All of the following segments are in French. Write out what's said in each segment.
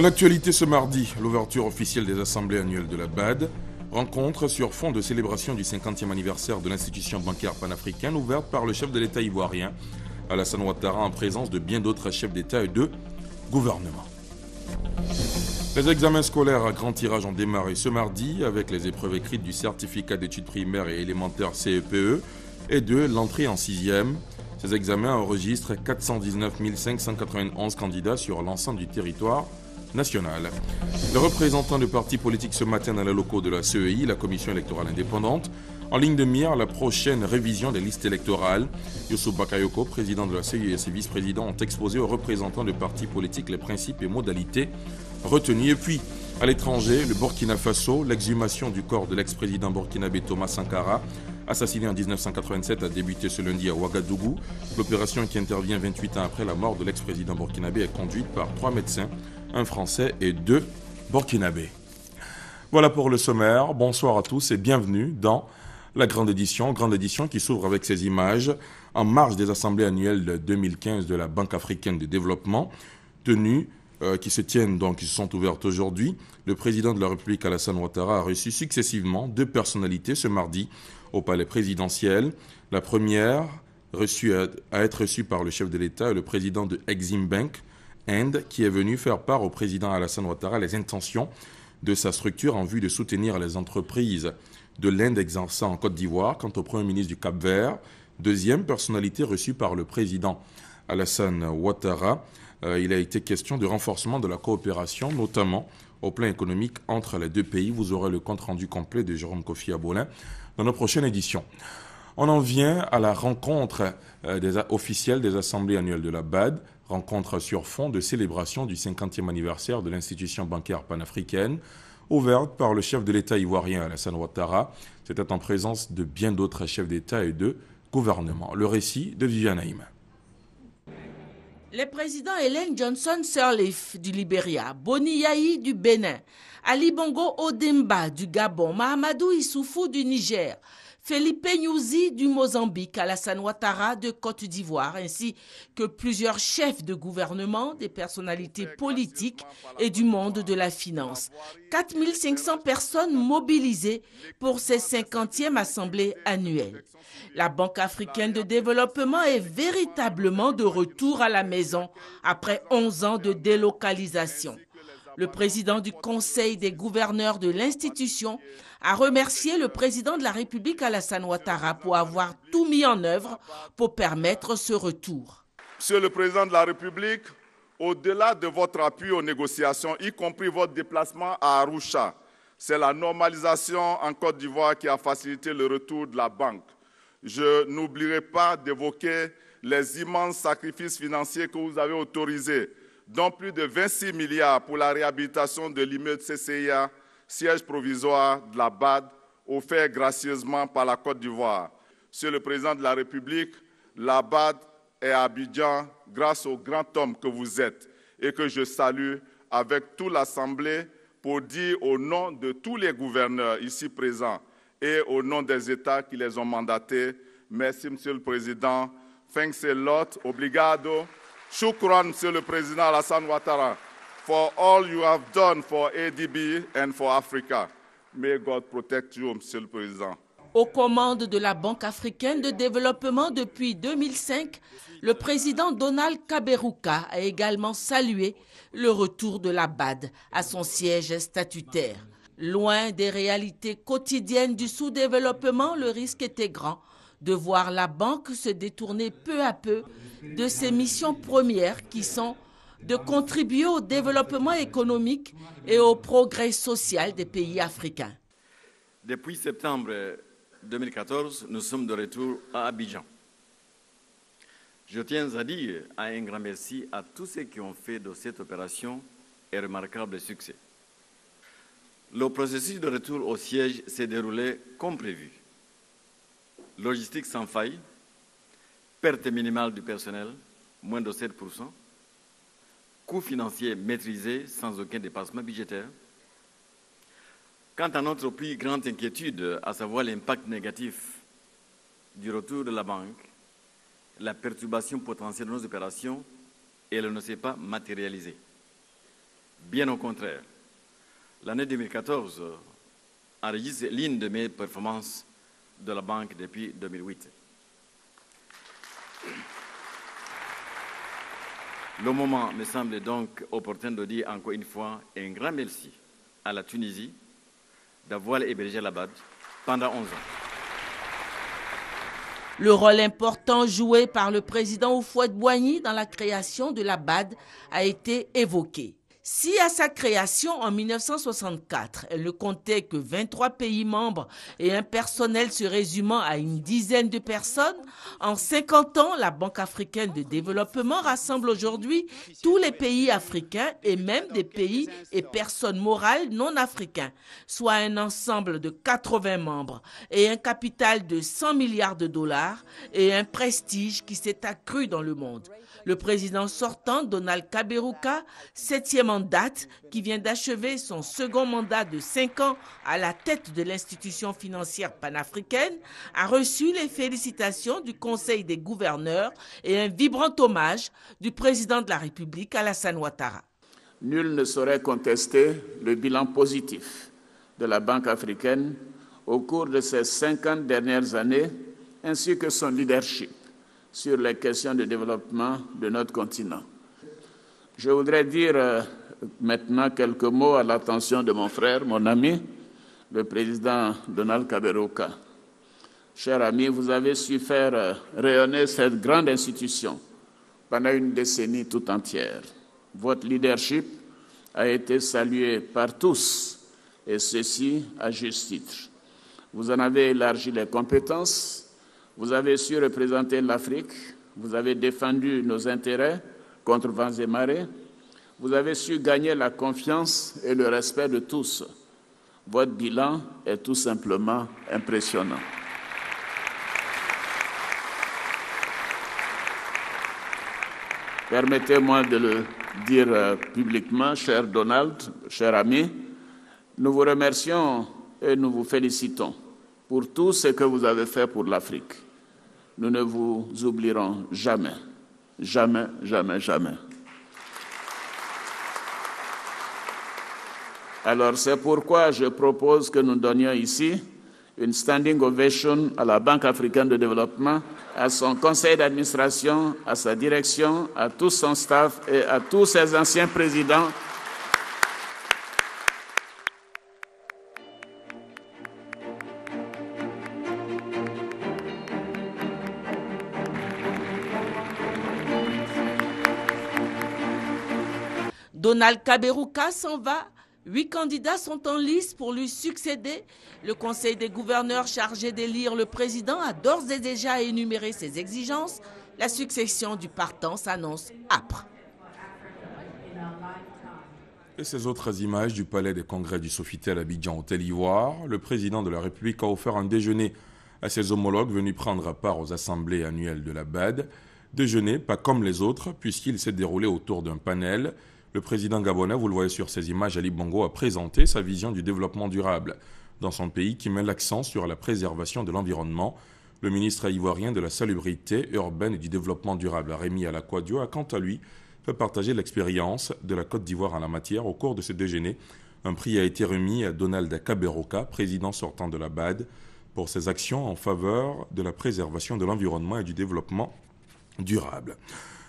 Dans l'actualité ce mardi, l'ouverture officielle des assemblées annuelles de la BAD, rencontre sur fond de célébration du 50e anniversaire de l'institution bancaire panafricaine ouverte par le chef de l'État ivoirien, Alassane Ouattara, en présence de bien d'autres chefs d'État et de gouvernement. Les examens scolaires à grand tirage ont démarré ce mardi avec les épreuves écrites du certificat d'études primaires et élémentaires CEPE et de l'entrée en 6e. Ces examens enregistrent 419 591 candidats sur l'ensemble du territoire national. Les représentants de partis politiques ce matin dans les locaux de la CEI, la Commission électorale indépendante, en ligne de mire la prochaine révision des listes électorales. Youssou Bakayoko, président de la CEI et ses vice-présidents ont exposé aux représentants de partis politiques les principes et modalités retenus. Et puis, à l'étranger, le Burkina Faso, l'exhumation du corps de l'ex-président burkinabé Thomas Sankara, assassiné en 1987, a débuté ce lundi à Ouagadougou. L'opération qui intervient 28 ans après la mort de l'ex-président burkinabé est conduite par 3 médecins, un Français et 2 Burkinabés. Voilà pour le sommaire. Bonsoir à tous et bienvenue dans la grande édition qui s'ouvre avec ces images en marge des assemblées annuelles de 2015 de la Banque africaine de développement, qui se sont ouvertes aujourd'hui. Le président de la République, Alassane Ouattara, a reçu successivement 2 personnalités ce mardi au palais présidentiel. La première à être reçue par le chef de l'État est le président de Exim Bank, Inde, qui est venu faire part au président Alassane Ouattara les intentions de sa structure en vue de soutenir les entreprises de l'Inde exerçant en Côte d'Ivoire. Quant au Premier ministre du Cap-Vert, deuxième personnalité reçue par le président Alassane Ouattara, il a été question de renforcement de la coopération, notamment au plan économique entre les 2 pays. Vous aurez le compte rendu complet de Jérôme Kofi Abolin dans nos prochaines éditions. On en vient à la rencontre officielle des assemblées annuelles de la BAD, rencontre sur fond de célébration du 50e anniversaire de l'institution bancaire panafricaine, ouverte par le chef de l'État ivoirien Alassane Ouattara. C'était en présence de bien d'autres chefs d'État et de gouvernement. Le récit de Viviane Haïm. Les présidents Ellen Johnson Sirleaf du Libéria, Boni Yayi du Bénin, Ali Bongo Odemba du Gabon, Mahamadou Issoufou du Niger, Felipe Nyusi du Mozambique, Alassane Ouattara de Côte d'Ivoire, ainsi que plusieurs chefs de gouvernement, des personnalités politiques et du monde de la finance. 4500 personnes mobilisées pour ces 50e assemblées annuelles. La Banque africaine de développement est véritablement de retour à la maison après 11 ans de délocalisation. Le président du Conseil des gouverneurs de l'institution a remercié le président de la République Alassane Ouattara pour avoir tout mis en œuvre pour permettre ce retour. Monsieur le président de la République, au-delà de votre appui aux négociations, y compris votre déplacement à Arusha, c'est la normalisation en Côte d'Ivoire qui a facilité le retour de la banque. Je n'oublierai pas d'évoquer les immenses sacrifices financiers que vous avez autorisés, dont plus de 26 milliards pour la réhabilitation de l'immeuble CCIA, siège provisoire de la BAD, offert gracieusement par la Côte d'Ivoire. Monsieur le Président de la République, la BAD est à Abidjan grâce au grand homme que vous êtes et que je salue avec toute l'Assemblée pour dire au nom de tous les gouverneurs ici présents et au nom des États qui les ont mandatés, merci Monsieur le Président, thanks a lot, obrigado, shukran Monsieur le Président Alassane Ouattara, for all you have done for ADB and for Africa. May God protect you, Monsieur le Président. Aux commandes de la Banque africaine de développement depuis 2005, le président Donald Kaberuka a également salué le retour de la BAD à son siège statutaire. Loin des réalités quotidiennes du sous-développement, le risque était grand de voir la banque se détourner peu à peu de ses missions premières qui sont de contribuer au développement économique et au progrès social des pays africains. Depuis septembre 2014, nous sommes de retour à Abidjan. Je tiens à dire un grand merci à tous ceux qui ont fait de cette opération un remarquable succès. Le processus de retour au siège s'est déroulé comme prévu. Logistique sans faille, perte minimale du personnel, moins de 7%, coûts financiers maîtrisés sans aucun dépassement budgétaire. Quant à notre plus grande inquiétude, à savoir l'impact négatif du retour de la banque, la perturbation potentielle de nos opérations, elle ne s'est pas matérialisée. Bien au contraire. L'année 2014 enregistre l'une de mes performances de la banque depuis 2008. Le moment me semble donc opportun de dire encore une fois un grand merci à la Tunisie d'avoir hébergé la BAD pendant 11 ans. Le rôle important joué par le président Houphouët-Boigny dans la création de la BAD a été évoqué. Si à sa création en 1964, elle ne comptait que 23 pays membres et un personnel se résumant à une dizaine de personnes, en 50 ans, la Banque africaine de développement rassemble aujourd'hui tous les pays africains et même des pays et personnes morales non africains, soit un ensemble de 80 membres et un capital de 100 milliards de dollars et un prestige qui s'est accru dans le monde. Le président sortant, Donald Kaberuka, 7e en date, qui vient d'achever son second mandat de 5 ans à la tête de l'institution financière panafricaine, a reçu les félicitations du Conseil des gouverneurs et un vibrant hommage du président de la République, Alassane Ouattara. Nul ne saurait contester le bilan positif de la Banque africaine au cours de ces 50 dernières années, ainsi que son leadership sur les questions de développement de notre continent. Je voudrais dire maintenant quelques mots à l'attention de mon frère, mon ami, le président Donald Kaberuka. Cher ami, vous avez su faire rayonner cette grande institution pendant une décennie tout entière. Votre leadership a été salué par tous, et ceci à juste titre. Vous en avez élargi les compétences. Vous avez su représenter l'Afrique, vous avez défendu nos intérêts contre vents et marées, vous avez su gagner la confiance et le respect de tous. Votre bilan est tout simplement impressionnant. Permettez-moi de le dire publiquement, cher Donald, cher ami, nous vous remercions et nous vous félicitons pour tout ce que vous avez fait pour l'Afrique. Nous ne vous oublierons jamais, jamais, jamais, jamais. Alors c'est pourquoi je propose que nous donnions ici une standing ovation à la Banque africaine de développement, à son conseil d'administration, à sa direction, à tout son staff et à tous ses anciens présidents. Donald Kaberuka s'en va. 8 candidats sont en lice pour lui succéder. Le Conseil des gouverneurs chargé d'élire le président a d'ores et déjà énuméré ses exigences. La succession du partant s'annonce âpre. Et ces autres images du palais des congrès du Sofitel à Abidjan au Côte d'Ivoire, le président de la République a offert un déjeuner à ses homologues venus prendre part aux assemblées annuelles de la BAD. Déjeuner pas comme les autres puisqu'il s'est déroulé autour d'un panel. Le président gabonais, vous le voyez sur ces images, Ali Bongo, a présenté sa vision du développement durable dans son pays qui met l'accent sur la préservation de l'environnement. Le ministre ivoirien de la salubrité urbaine et du développement durable, Rémi Alakwadio, a quant à lui fait partager l'expérience de la Côte d'Ivoire en la matière. Au cours de ce déjeuner, un prix a été remis à Donald Kaberuka, président sortant de la BAD, pour ses actions en faveur de la préservation de l'environnement et du développement durable.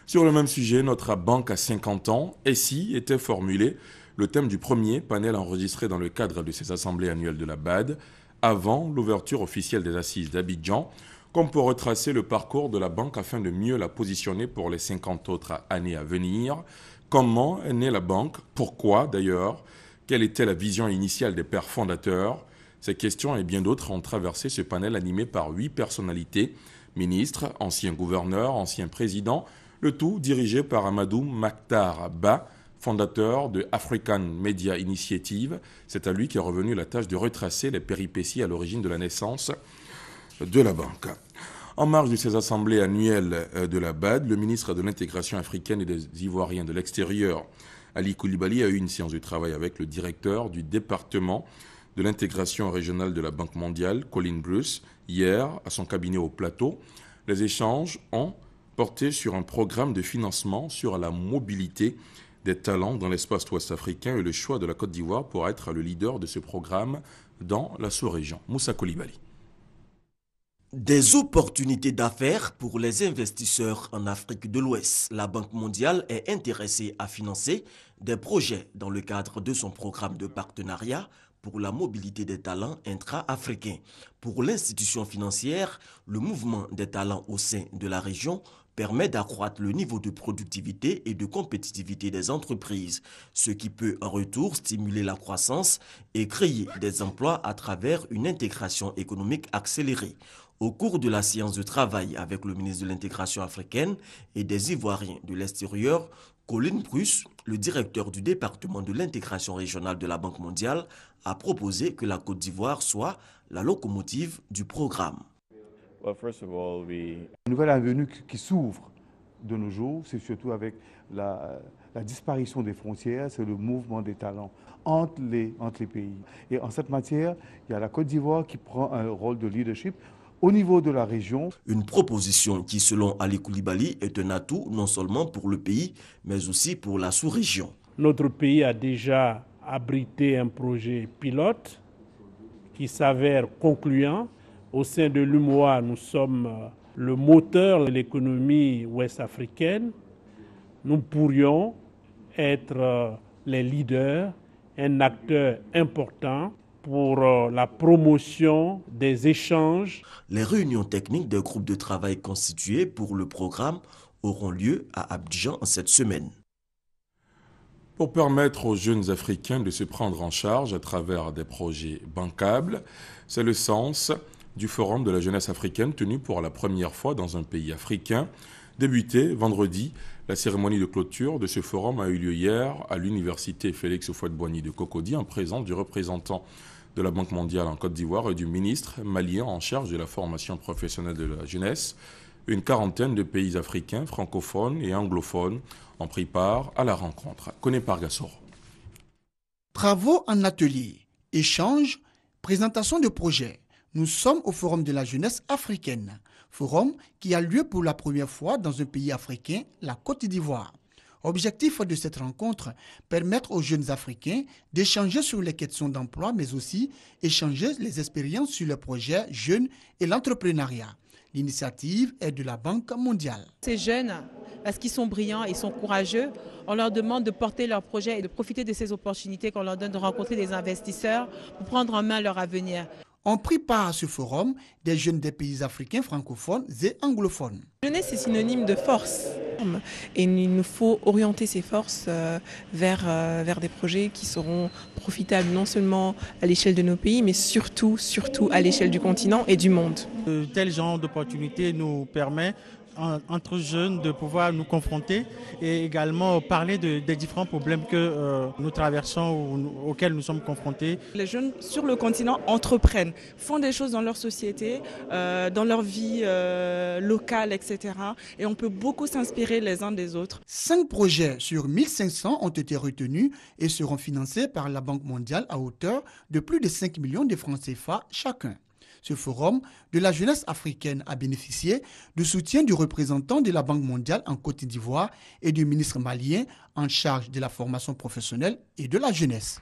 Sur le même sujet, notre banque a 50 ans. Ainsi était formulé le thème du premier panel enregistré dans le cadre de ces assemblées annuelles de la BAD, avant l'ouverture officielle des assises d'Abidjan, comme pour retracer le parcours de la banque afin de mieux la positionner pour les 50 autres années à venir. Comment est née la banque? Pourquoi d'ailleurs? Quelle était la vision initiale des pères fondateurs? Ces questions et bien d'autres ont traversé ce panel animé par 8 personnalités, ministres, anciens gouverneurs, anciens présidents, le tout dirigé par Amadou Makhtar Ba, fondateur de African Media Initiative. C'est à lui qu'est revenue la tâche de retracer les péripéties à l'origine de la naissance de la banque. En marge de ces assemblées annuelles de la BAD, le ministre de l'Intégration africaine et des Ivoiriens de l'extérieur, Ali Koulibaly, a eu une séance de travail avec le directeur du département de l'intégration régionale de la Banque mondiale, Colin Bruce, hier à son cabinet au Plateau. Les échanges ont porté sur un programme de financement sur la mobilité des talents dans l'espace ouest-africain et le choix de la Côte d'Ivoire pour être le leader de ce programme dans la sous-région. Moussa Koulibaly. Des opportunités d'affaires pour les investisseurs en Afrique de l'Ouest. La Banque mondiale est intéressée à financer des projets dans le cadre de son programme de partenariat pour la mobilité des talents intra-africains. Pour l'institution financière, le mouvement des talents au sein de la région permet d'accroître le niveau de productivité et de compétitivité des entreprises, ce qui peut en retour stimuler la croissance et créer des emplois à travers une intégration économique accélérée. Au cours de la séance de travail avec le ministre de l'Intégration africaine et des Ivoiriens de l'extérieur, Colin Pruss, le directeur du département de l'intégration régionale de la Banque mondiale, a proposé que la Côte d'Ivoire soit la locomotive du programme. Une nouvelle avenue qui s'ouvre de nos jours, c'est surtout avec la disparition des frontières, c'est le mouvement des talents entre les pays. Et en cette matière, il y a la Côte d'Ivoire qui prend un rôle de leadership au niveau de la région. Une proposition qui, selon Ali Koulibaly, est un atout non seulement pour le pays, mais aussi pour la sous-région. Notre pays a déjà abrité un projet pilote qui s'avère concluant. Au sein de l'UMOA, nous sommes le moteur de l'économie ouest-africaine. Nous pourrions être les leaders, un acteur important pour la promotion des échanges. Les réunions techniques des groupes de travail constitués pour le programme auront lieu à Abidjan cette semaine. Pour permettre aux jeunes Africains de se prendre en charge à travers des projets bancables, c'est le sens du Forum de la jeunesse africaine tenu pour la première fois dans un pays africain. Débuté vendredi, la cérémonie de clôture de ce forum a eu lieu hier à l'université Félix Houphouët-Boigny de Cocody en présence du représentant de la Banque mondiale en Côte d'Ivoire et du ministre malien en charge de la formation professionnelle de la jeunesse. Une quarantaine de pays africains, francophones et anglophones ont pris part à la rencontre. Koné Pargassoro. Travaux en atelier, échanges, présentation de projets. Nous sommes au Forum de la jeunesse africaine, forum qui a lieu pour la première fois dans un pays africain, la Côte d'Ivoire. Objectif de cette rencontre, permettre aux jeunes Africains d'échanger sur les questions d'emploi, mais aussi échanger les expériences sur les projets jeunes et l'entrepreneuriat. L'initiative est de la Banque mondiale. Ces jeunes, parce qu'ils sont brillants et sont courageux, on leur demande de porter leurs projets et de profiter de ces opportunités qu'on leur donne de rencontrer des investisseurs pour prendre en main leur avenir. On prit part à ce forum des jeunes des pays africains francophones et anglophones. La jeunesse est synonyme de force et il nous faut orienter ces forces vers des projets qui seront profitables non seulement à l'échelle de nos pays mais surtout à l'échelle du continent et du monde. Tel genre d'opportunité nous permet entre jeunes de pouvoir nous confronter et également parler des différents problèmes que nous traversons ou auxquels nous sommes confrontés. Les jeunes sur le continent entreprennent, font des choses dans leur société, dans leur vie locale, etc. Et on peut beaucoup s'inspirer les uns des autres. 5 projets sur 1500 ont été retenus et seront financés par la Banque mondiale à hauteur de plus de 5 millions de francs CFA chacun. Ce forum de la jeunesse africaine a bénéficié du soutien du représentant de la Banque mondiale en Côte d'Ivoire et du ministre malien en charge de la formation professionnelle et de la jeunesse.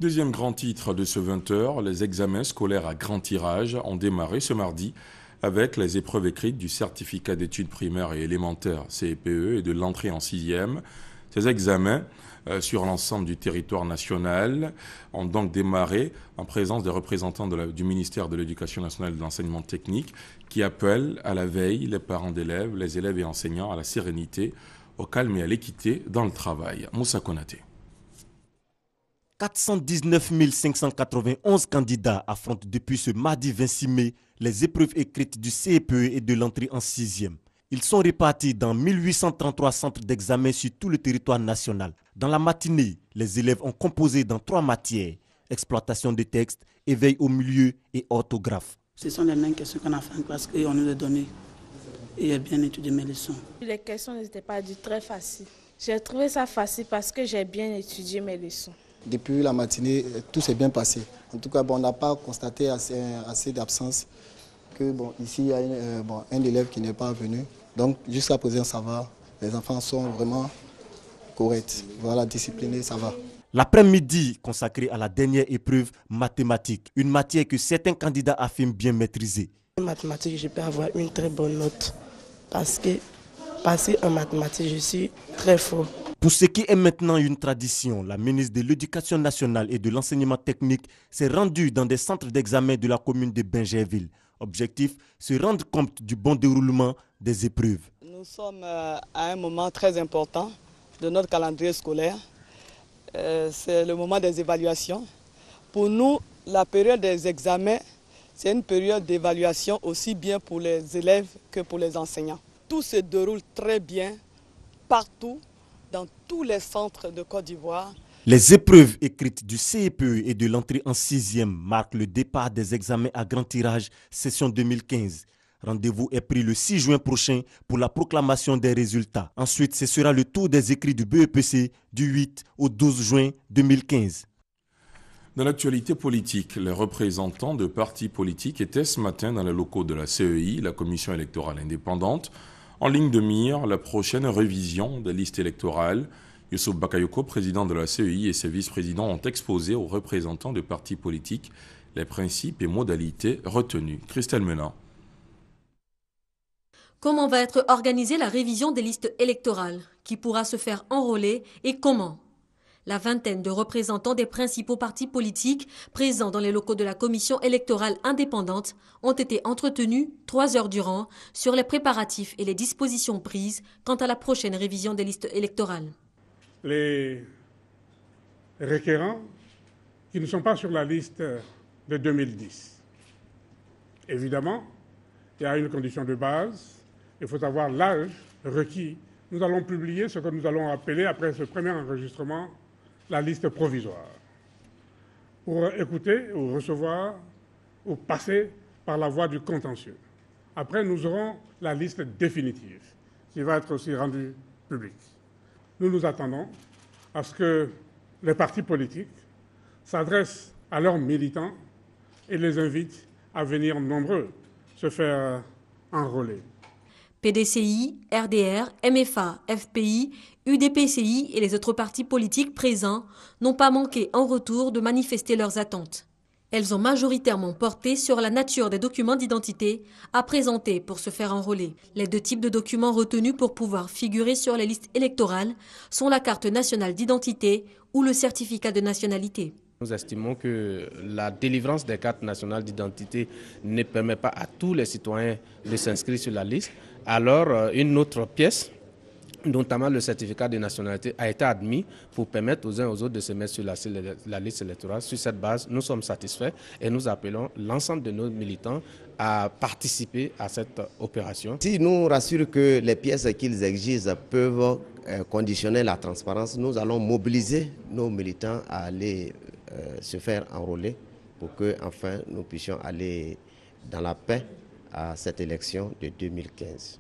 Deuxième grand titre de ce 20h, les examens scolaires à grand tirage ont démarré ce mardi avec les épreuves écrites du certificat d'études primaires et élémentaires CEPE et de l'entrée en 6e. Ces examens sur l'ensemble du territoire national ont donc démarré en présence des représentants du ministère de l'Éducation nationale et de l'enseignement technique qui appellent à la veille les parents d'élèves, les élèves et enseignants à la sérénité, au calme et à l'équité dans le travail. Moussa Konaté. 419 591 candidats affrontent depuis ce mardi 26 mai les épreuves écrites du CEPE et de l'entrée en 6e. Ils sont répartis dans 1833 centres d'examen sur tout le territoire national. Dans la matinée, les élèves ont composé dans 3 matières, exploitation des textes, éveil au milieu et orthographe. Ce sont les mêmes questions qu'on a fait en classe qu'on nous a données et j'ai bien étudié mes leçons. Les questions n'étaient pas très faciles. J'ai trouvé ça facile parce que j'ai bien étudié mes leçons. Depuis la matinée, tout s'est bien passé. En tout cas, on n'a pas constaté assez d'absence. Ici, il y a un élève qui n'est pas venu. Donc, jusqu'à présent, ça va. Les enfants sont vraiment correcte. Voilà, discipliné, ça va. L'après-midi consacré à la dernière épreuve mathématique, une matière que certains candidats affirment bien maîtriser. En mathématiques, je peux avoir une très bonne note parce que passer en mathématiques, je suis très fort. Pour ce qui est maintenant une tradition, la ministre de l'Éducation nationale et de l'enseignement technique s'est rendue dans des centres d'examen de la commune de Bingerville. Objectif, se rendre compte du bon déroulement des épreuves. Nous sommes à un moment très important de notre calendrier scolaire. C'est le moment des évaluations. Pour nous, la période des examens, c'est une période d'évaluation aussi bien pour les élèves que pour les enseignants. Tout se déroule très bien partout, dans tous les centres de Côte d'Ivoire. Les épreuves écrites du CEPE et de l'entrée en 6e marquent le départ des examens à grand tirage session 2015. Rendez-vous est pris le 6 juin prochain pour la proclamation des résultats. Ensuite, ce sera le tour des écrits du BEPC du 8 au 12 juin 2015. Dans l'actualité politique, les représentants de partis politiques étaient ce matin dans les locaux de la CEI, la Commission électorale indépendante, en ligne de mire la prochaine révision des listes électorales. Youssouf Bakayoko, président de la CEI, et ses vice-présidents ont exposé aux représentants de partis politiques les principes et modalités retenus. Christelle Menard. Comment va être organisée la révision des listes électorales? Qui pourra se faire enrôler et comment? La vingtaine de représentants des principaux partis politiques présents dans les locaux de la Commission électorale indépendante ont été entretenus 3 heures durant sur les préparatifs et les dispositions prises quant à la prochaine révision des listes électorales. Les requérants qui ne sont pas sur la liste de 2010. Évidemment, il y a une condition de base. Il faut avoir l'âge requis. Nous allons publier ce que nous allons appeler, après ce premier enregistrement, la liste provisoire. Pour écouter ou recevoir ou passer par la voie du contentieux. Après, nous aurons la liste définitive, qui va être aussi rendue publique. Nous nous attendons à ce que les partis politiques s'adressent à leurs militants et les invitent à venir nombreux se faire enrôler. PDCI, RDR, MFA, FPI, UDPCI et les autres partis politiques présents n'ont pas manqué en retour de manifester leurs attentes. Elles ont majoritairement porté sur la nature des documents d'identité à présenter pour se faire enrôler. Les 2 types de documents retenus pour pouvoir figurer sur les listes électorales sont la carte nationale d'identité ou le certificat de nationalité. Nous estimons que la délivrance des cartes nationales d'identité ne permet pas à tous les citoyens de s'inscrire sur la liste. Alors, une autre pièce, notamment le certificat de nationalité, a été admis pour permettre aux uns et aux autres de se mettre sur la liste électorale. Sur cette base, nous sommes satisfaits et nous appelons l'ensemble de nos militants à participer à cette opération. Si nous rassurent que les pièces qu'ils exigent peuvent conditionner la transparence, nous allons mobiliser nos militants à aller se faire enrôler pour que enfin nous puissions aller dans la paix à cette élection de 2015.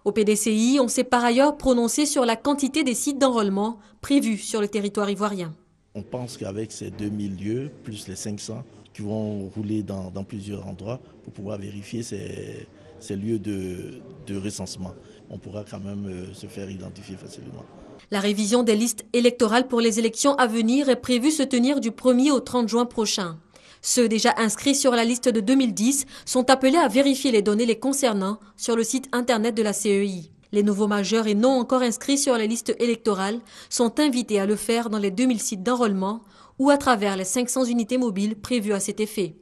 Au PDCI, on s'est par ailleurs prononcé sur la quantité des sites d'enrôlement prévus sur le territoire ivoirien. On pense qu'avec ces 2000 lieux, plus les 500 qui vont rouler dans plusieurs endroits pour pouvoir vérifier ces lieux de recensement, on pourra quand même se faire identifier facilement. La révision des listes électorales pour les élections à venir est prévue se tenir du 1er au 30 juin prochain. Ceux déjà inscrits sur la liste de 2010 sont appelés à vérifier les données les concernant sur le site internet de la CEI. Les nouveaux majeurs et non encore inscrits sur les listes électorales sont invités à le faire dans les 2000 sites d'enrôlement ou à travers les 500 unités mobiles prévues à cet effet.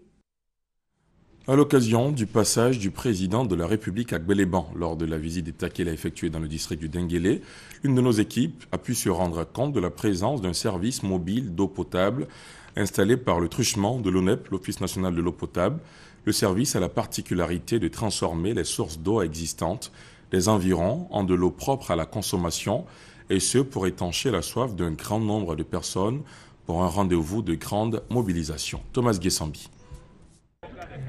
À l'occasion du passage du président de la République à Gbeleban lors de la visite d'État qu'il a effectuée dans le district du Denguélé, une de nos équipes a pu se rendre compte de la présence d'un service mobile d'eau potable installé par le truchement de l'ONEP, l'Office national de l'eau potable. Le service a la particularité de transformer les sources d'eau existantes des environs en de l'eau propre à la consommation, et ce pour étancher la soif d'un grand nombre de personnes pour un rendez-vous de grande mobilisation. Thomas Guessambi.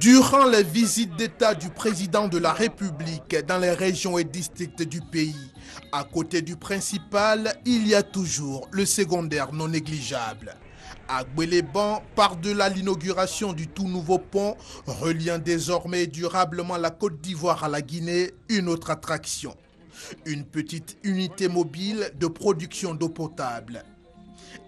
Durant les visites d'État du président de la République dans les régions et districts du pays, à côté du principal, il y a toujours le secondaire non négligeable. À Gbeleban, par-delà l'inauguration du tout nouveau pont, reliant désormais durablement la Côte d'Ivoire à la Guinée, une autre attraction. une petite unité mobile de production d'eau potable.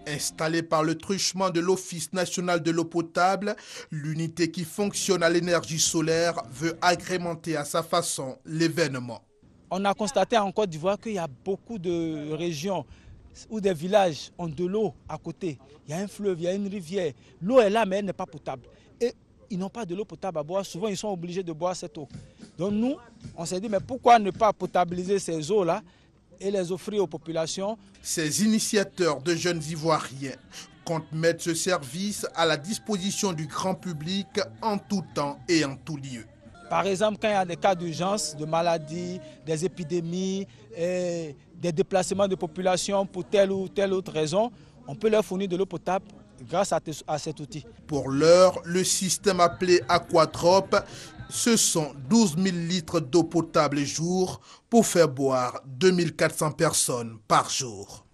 Installée par le truchement de l'Office national de l'eau potable, l'unité qui fonctionne à l'énergie solaire veut agrémenter à sa façon l'événement. On a constaté en Côte d'Ivoire qu'il y a beaucoup de régions où des villages ont de l'eau à côté. Il y a un fleuve, il y a une rivière. L'eau est là, mais elle n'est pas potable. Et ils n'ont pas de l'eau potable à boire. Souvent, ils sont obligés de boire cette eau. Donc nous, on s'est dit, mais pourquoi ne pas potabiliser ces eaux-là et les offrir aux populations? Ces initiateurs de jeunes Ivoiriens comptent mettre ce service à la disposition du grand public en tout temps et en tout lieu. Par exemple, quand il y a des cas d'urgence, de maladies, des épidémies, des déplacements de population pour telle ou telle autre raison, on peut leur fournir de l'eau potable grâce à cet outil. Pour l'heure, le système appelé Aquadrop, ce sont 12 000 litres d'eau potable jour pour faire boire 2400 personnes par jour.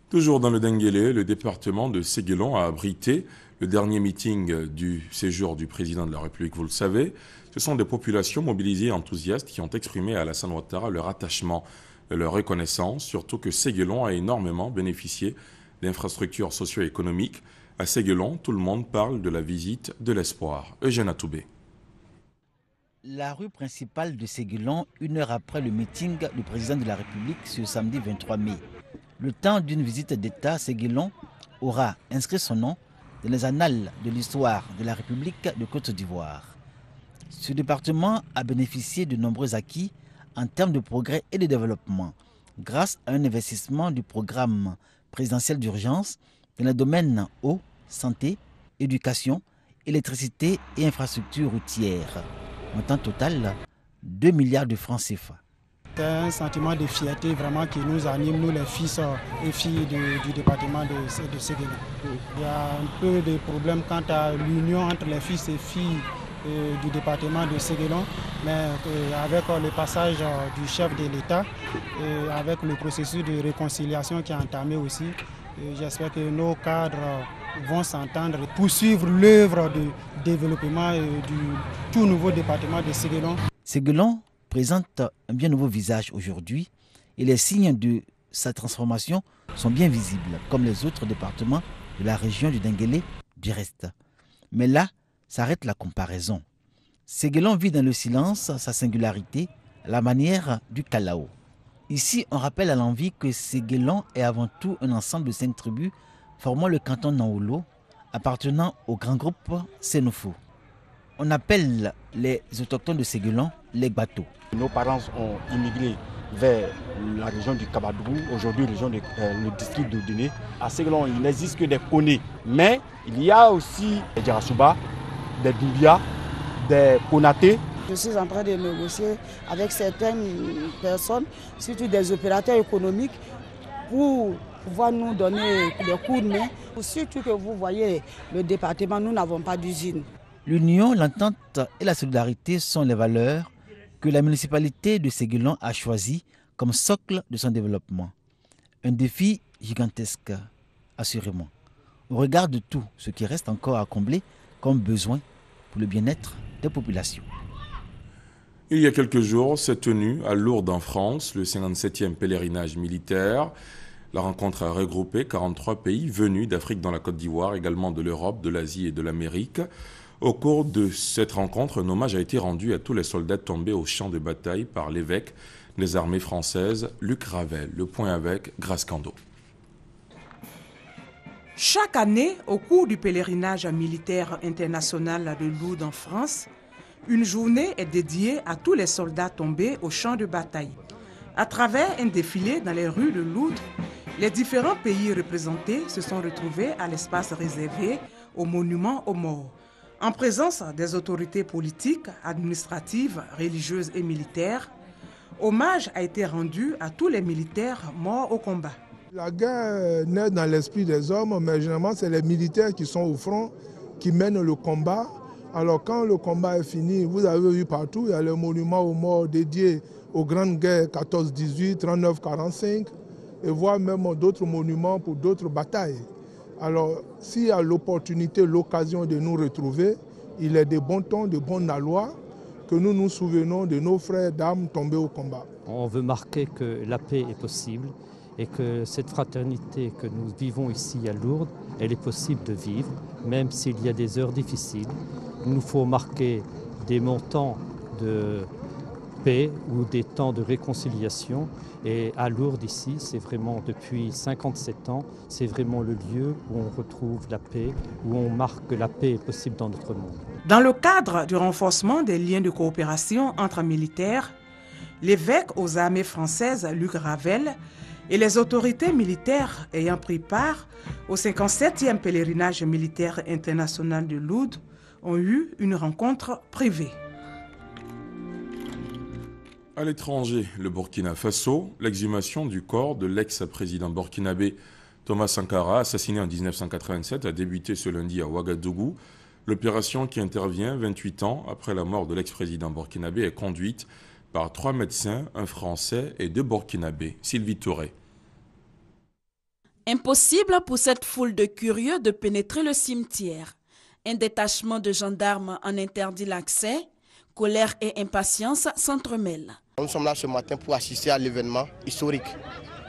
Toujours dans le Denguélé, le département de Séguélon a abrité le dernier meeting du séjour du président de la République, vous le savez. Ce sont des populations mobilisées et enthousiastes qui ont exprimé à Alassane Ouattara leur attachement et leur reconnaissance, surtout que Séguélon a énormément bénéficié d'infrastructures socio-économiques. À Séguélon, tout le monde parle de la visite de l'espoir. Eugène Atoubé. La rue principale de Séguélon, 1 heure après le meeting du président de la République ce samedi 23 mai. Le temps d'une visite d'État, Séguélon aura inscrit son nom dans les annales de l'histoire de la République de Côte d'Ivoire. Ce département a bénéficié de nombreux acquis en termes de progrès et de développement grâce à un investissement du programme présidentiel d'urgence dans les domaines eau, santé, éducation, électricité et infrastructures routières. Montant total, 2 milliards de francs CFA. C'est un sentiment de fierté vraiment qui nous anime, nous les fils et filles du département de Séguélon. Il y a un peu de problème quant à l'union entre les fils et filles du département de Séguélon, mais avec le passage du chef de l'État et avec le processus de réconciliation qui est entamé aussi, j'espère que nos cadres vont s'entendre et poursuivre l'œuvre de développement du tout nouveau département de Séguélon. Séguélon présente un bien nouveau visage aujourd'hui et les signes de sa transformation sont bien visibles, comme les autres départements de la région du Denguélé du reste. Mais là, s'arrête la comparaison. Séguélon vit dans le silence sa singularité, à la manière du Kalao. Ici, on rappelle à l'envi que Séguélon est avant tout un ensemble de 5 tribus formant le canton Naolo, appartenant au grand groupe Sénofo. On appelle les autochtones de Séguélon les Bateaux. Nos parents ont immigré vers la région du Kabadou, aujourd'hui le district de Déné. À Séguélon, il n'existe que des Koné, mais il y a aussi des Djarasuba, des Doumbia, des Konaté. Je suis en train de négocier avec certaines personnes, surtout des opérateurs économiques, pour pouvoir nous donner des coups de main. Surtout que vous voyez, le département, nous n'avons pas d'usine. L'union, l'entente et la solidarité sont les valeurs que la municipalité de Séguélon a choisies comme socle de son développement. Un défi gigantesque, assurément, au regard de tout ce qui reste encore à combler comme besoin pour le bien-être des populations. Il y a quelques jours, s'est tenu à Lourdes en France le 57e pèlerinage militaire. La rencontre a regroupé 43 pays venus d'Afrique dans la Côte d'Ivoire, également de l'Europe, de l'Asie et de l'Amérique. Au cours de cette rencontre, un hommage a été rendu à tous les soldats tombés au champ de bataille par l'évêque des armées françaises, Luc Ravel. Le point avec Grace Cando. Chaque année, au cours du pèlerinage militaire international de Lourdes en France, une journée est dédiée à tous les soldats tombés au champ de bataille. À travers un défilé dans les rues de Lourdes, les différents pays représentés se sont retrouvés à l'espace réservé au monument aux morts. En présence des autorités politiques, administratives, religieuses et militaires, hommage a été rendu à tous les militaires morts au combat. La guerre naît dans l'esprit des hommes, mais généralement c'est les militaires qui sont au front, qui mènent le combat. Alors quand le combat est fini, vous avez vu partout, il y a le monument aux morts dédié aux grandes guerres 14-18, 39-45, et voire même d'autres monuments pour d'autres batailles. Alors s'il y a l'opportunité, l'occasion de nous retrouver, il est de bon ton, de bonne loi que nous nous souvenons de nos frères d'armes tombés au combat. On veut marquer que la paix est possible et que cette fraternité que nous vivons ici à Lourdes, elle est possible de vivre, même s'il y a des heures difficiles. Il nous faut marquer des montants de paix ou des temps de réconciliation. Et à Lourdes ici, c'est vraiment depuis 57 ans, c'est vraiment le lieu où on retrouve la paix, où on marque que la paix est possible dans notre monde. Dans le cadre du renforcement des liens de coopération entre militaires, l'évêque aux armées françaises, Luc Ravel, et les autorités militaires ayant pris part au 57e pèlerinage militaire international de Lourdes ont eu une rencontre privée. À l'étranger, le Burkina Faso, l'exhumation du corps de l'ex-président burkinabé Thomas Sankara, assassiné en 1987, a débuté ce lundi à Ouagadougou. L'opération, qui intervient 28 ans après la mort de l'ex-président burkinabé, est conduite par 3 médecins, un Français et 2 Burkinabés. Sylvie Touré. Impossible pour cette foule de curieux de pénétrer le cimetière. Un détachement de gendarmes en interdit l'accès. Colère et impatience s'entremêlent. Nous sommes là ce matin pour assister à l'événement historique.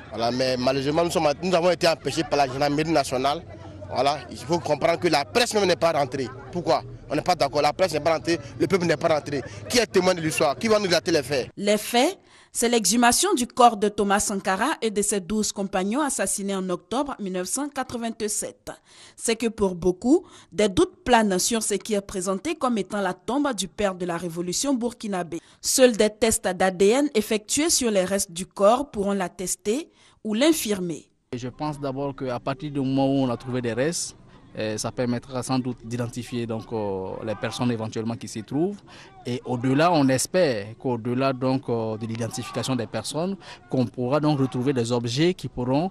Voilà, mais malheureusement, nous avons été empêchés par la gendarmerie nationale. Voilà, il faut comprendre que la presse même n'est pas rentrée. Pourquoi? On n'est pas d'accord. La presse n'est pas rentrée, le peuple n'est pas rentré. Qui est témoin de l'histoire? Qui va nous relater les faits? Les faits, c'est l'exhumation du corps de Thomas Sankara et de ses 12 compagnons assassinés en octobre 1987. C'est que pour beaucoup, des doutes planent sur ce qui est présenté comme étant la tombe du père de la révolution burkinabé. Seuls des tests d'ADN effectués sur les restes du corps pourront l'attester ou l'infirmer. Je pense d'abord qu'à partir du moment où on a trouvé des restes, ça permettra sans doute d'identifier les personnes éventuellement qui s'y trouvent. Et au-delà, on espère qu'au-delà de l'identification des personnes, qu'on pourra donc retrouver des objets qui pourront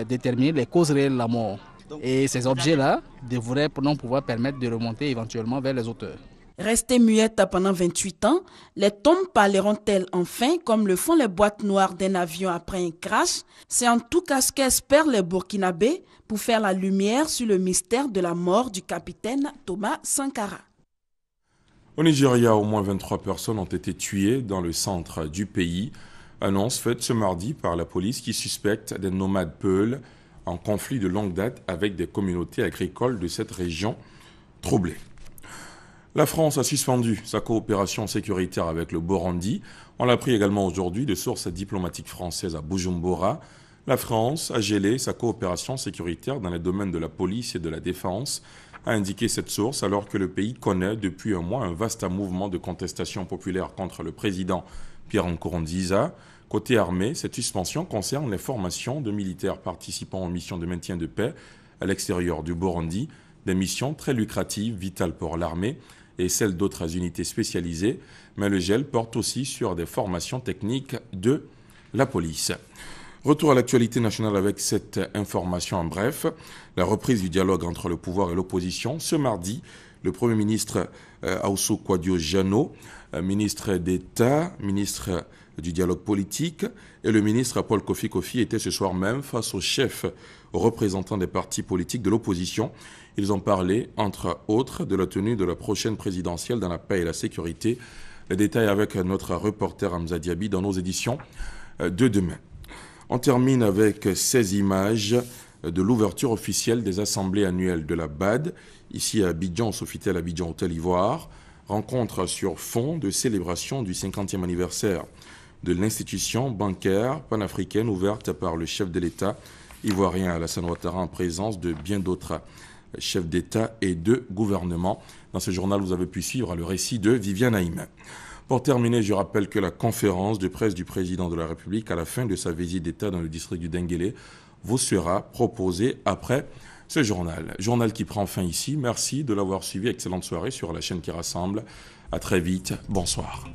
déterminer les causes réelles de la mort. Et ces objets-là devraient pouvoir permettre de remonter éventuellement vers les auteurs. Restées muettes pendant 28 ans, les tombes parleront-elles enfin comme le font les boîtes noires d'un avion après un crash? C'est en tout cas ce qu'espèrent les Burkinabés pour faire la lumière sur le mystère de la mort du capitaine Thomas Sankara. Au Nigeria, au moins 23 personnes ont été tuées dans le centre du pays. Annonce faite ce mardi par la police qui suspecte des nomades peuls en conflit de longue date avec des communautés agricoles de cette région troublée. La France a suspendu sa coopération sécuritaire avec le Burundi. On l'a appris également aujourd'hui de sources diplomatiques françaises à Bujumbura. La France a gelé sa coopération sécuritaire dans les domaines de la police et de la défense, a indiqué cette source, alors que le pays connaît depuis un mois un vaste mouvement de contestation populaire contre le président Pierre Nkurunziza. Côté armée, cette suspension concerne les formations de militaires participant aux missions de maintien de paix à l'extérieur du Burundi, des missions très lucratives, vitales pour l'armée, et celles d'autres unités spécialisées, mais le gel porte aussi sur des formations techniques de la police. Retour à l'actualité nationale avec cette information en bref. La reprise du dialogue entre le pouvoir et l'opposition. Ce mardi, le Premier ministre Aoussou Kwadio-Jano, ministre d'État, ministre du dialogue politique, et le ministre Paul Kofi Kofi étaient ce soir même face aux chefs, aux représentants des partis politiques de l'opposition. Ils ont parlé, entre autres, de la tenue de la prochaine présidentielle dans la paix et la sécurité. Les détails avec notre reporter Hamza Diaby dans nos éditions de demain. On termine avec ces images de l'ouverture officielle des assemblées annuelles de la BAD, ici à Abidjan, au Sofitel Abidjan Hôtel Ivoire. Rencontre sur fond de célébration du 50e anniversaire de l'institution bancaire panafricaine ouverte par le chef de l'État ivoirien Alassane Ouattara en présence de bien d'autres chefs d'État et de gouvernement. Dans ce journal, vous avez pu suivre le récit de Viviane Haïm. Pour terminer, je rappelle que la conférence de presse du président de la République à la fin de sa visite d'État dans le district du Denguélé vous sera proposée après ce journal. Journal qui prend fin ici. Merci de l'avoir suivi. Excellente soirée sur la chaîne qui rassemble. À très vite. Bonsoir.